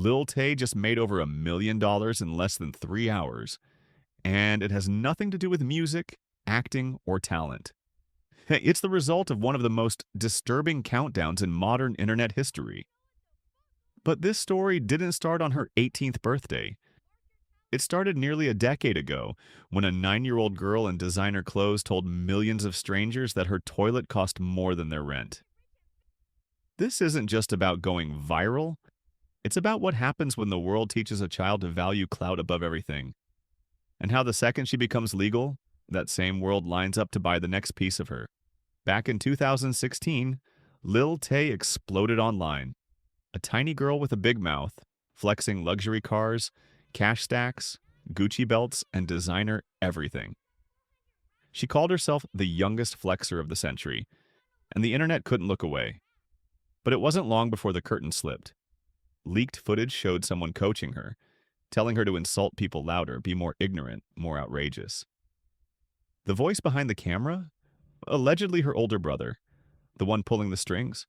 Lil Tay just made over $1 million in less than 3 hours, and it has nothing to do with music, acting, or talent. It's the result of one of the most disturbing countdowns in modern internet history. But this story didn't start on her 18th birthday. It started nearly a decade ago when a 9-year-old girl in designer clothes told millions of strangers that her toilet cost more than their rent. This isn't just about going viral, it's about what happens when the world teaches a child to value clout above everything, and how the second she becomes legal, that same world lines up to buy the next piece of her. Back in 2016, Lil Tay exploded online. A tiny girl with a big mouth, flexing luxury cars, cash stacks, Gucci belts, and designer everything. She called herself the youngest flexer of the century, and the internet couldn't look away. But it wasn't long before the curtain slipped. Leaked footage showed someone coaching her, telling her to insult people louder, be more ignorant, more outrageous. The voice behind the camera? Allegedly her older brother, the one pulling the strings.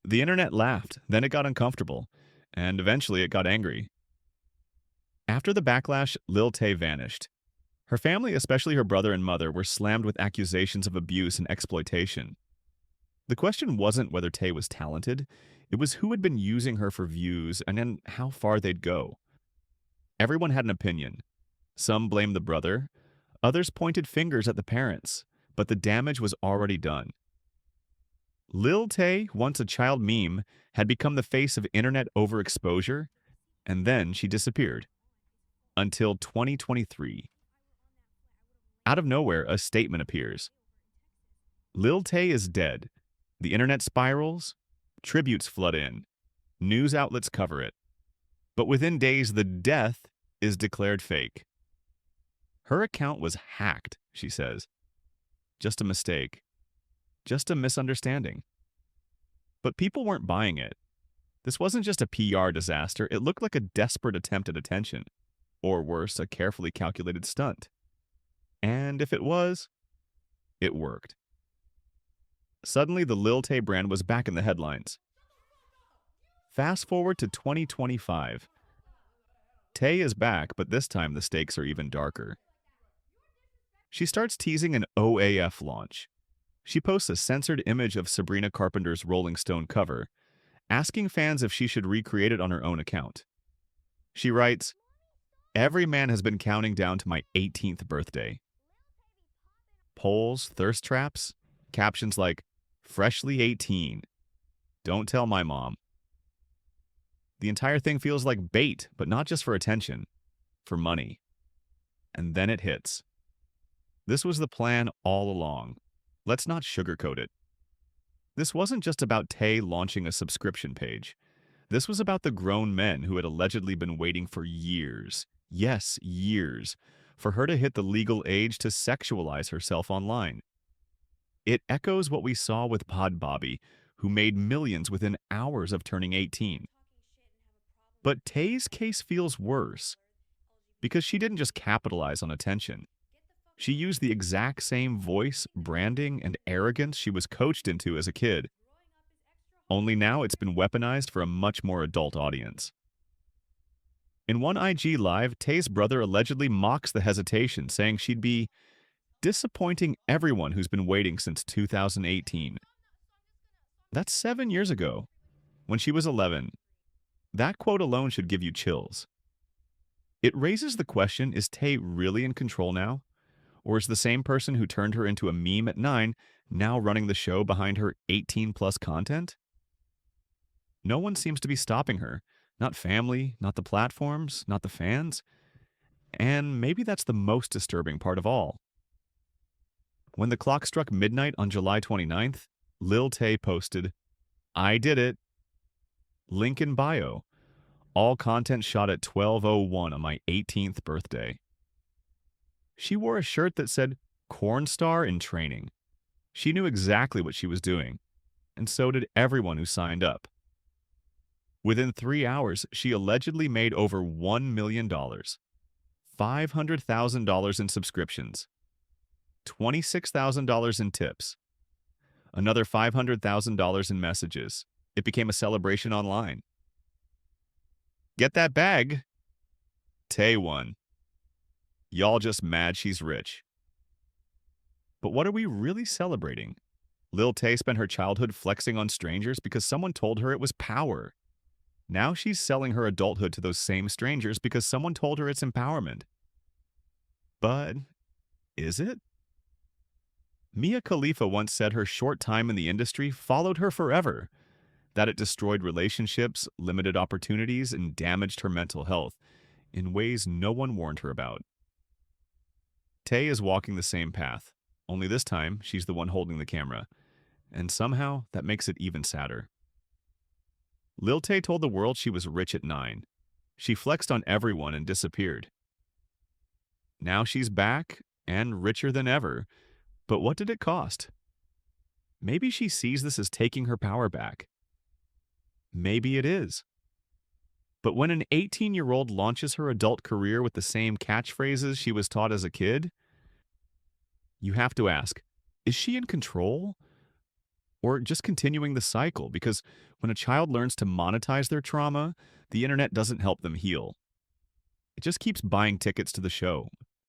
The internet laughed, then it got uncomfortable, and eventually it got angry. After the backlash, Lil Tay vanished. Her family, especially her brother and mother, were slammed with accusations of abuse and exploitation. The question wasn't whether Tay was talented, it was who had been using her for views and then how far they'd go. Everyone had an opinion. Some blamed the brother, others pointed fingers at the parents, but the damage was already done. Lil Tay, once a child meme, had become the face of internet overexposure, and then she disappeared. Until 2023. Out of nowhere, a statement appears. Lil Tay is dead. The internet spirals, tributes flood in, news outlets cover it. But within days, the death is declared fake. Her account was hacked, she says. Just a mistake. Just a misunderstanding. But people weren't buying it. This wasn't just a PR disaster, it looked like a desperate attempt at attention. Or worse, a carefully calculated stunt. And if it was, it worked. Suddenly, the Lil Tay brand was back in the headlines. Fast forward to 2025. Tay is back, but this time the stakes are even darker. She starts teasing an OAF launch. She posts a censored image of Sabrina Carpenter's Rolling Stone cover, asking fans if she should recreate it on her own account. She writes, "Every man has been counting down to my 18th birthday." Polls, thirst traps, captions like, "Freshly 18. Don't tell my mom." The entire thing feels like bait, but not just for attention, for money. And then it hits. This was the plan all along. Let's not sugarcoat it. This wasn't just about Tay launching a subscription page. This was about the grown men who had allegedly been waiting for years, yes, years, for her to hit the legal age to sexualize herself online. It echoes what we saw with Bhad Bhabie, who made millions within hours of turning 18. But Tay's case feels worse, because she didn't just capitalize on attention. She used the exact same voice, branding, and arrogance she was coached into as a kid. Only now it's been weaponized for a much more adult audience. In one IG Live, Tay's brother allegedly mocks the hesitation, saying she'd be disappointing everyone who's been waiting since 2018. That's 7 years ago, when she was 11. That quote alone should give you chills. It raises the question, is Tay really in control now? Or is the same person who turned her into a meme at 9 now running the show behind her 18-plus content? No one seems to be stopping her. Not family, not the platforms, not the fans. And maybe that's the most disturbing part of all. When the clock struck midnight on July 29th, Lil Tay posted, "I did it. Link in bio. All content shot at 12:01 on my 18th birthday." She wore a shirt that said, "Corn star in training." She knew exactly what she was doing, and so did everyone who signed up. Within 3 hours, she allegedly made over $1 million, $500,000 in subscriptions, $26,000 in tips, another $500,000 in messages. It became a celebration online. Get that bag. Tay won. Y'all just mad she's rich. But what are we really celebrating? Lil Tay spent her childhood flexing on strangers because someone told her it was power. Now she's selling her adulthood to those same strangers because someone told her it's empowerment. But is it? Mia Khalifa once said her short time in the industry followed her forever, that it destroyed relationships, limited opportunities, and damaged her mental health in ways no one warned her about. Tay is walking the same path, only this time she's the one holding the camera, and somehow that makes it even sadder. Lil Tay told the world she was rich at 9. She flexed on everyone and disappeared. Now she's back and richer than ever, but what did it cost? Maybe she sees this as taking her power back. Maybe it is. But when an 18-year-old launches her adult career with the same catchphrases she was taught as a kid, you have to ask, is she in control? Or just continuing the cycle? Because when a child learns to monetize their trauma, the internet doesn't help them heal. It just keeps buying tickets to the show,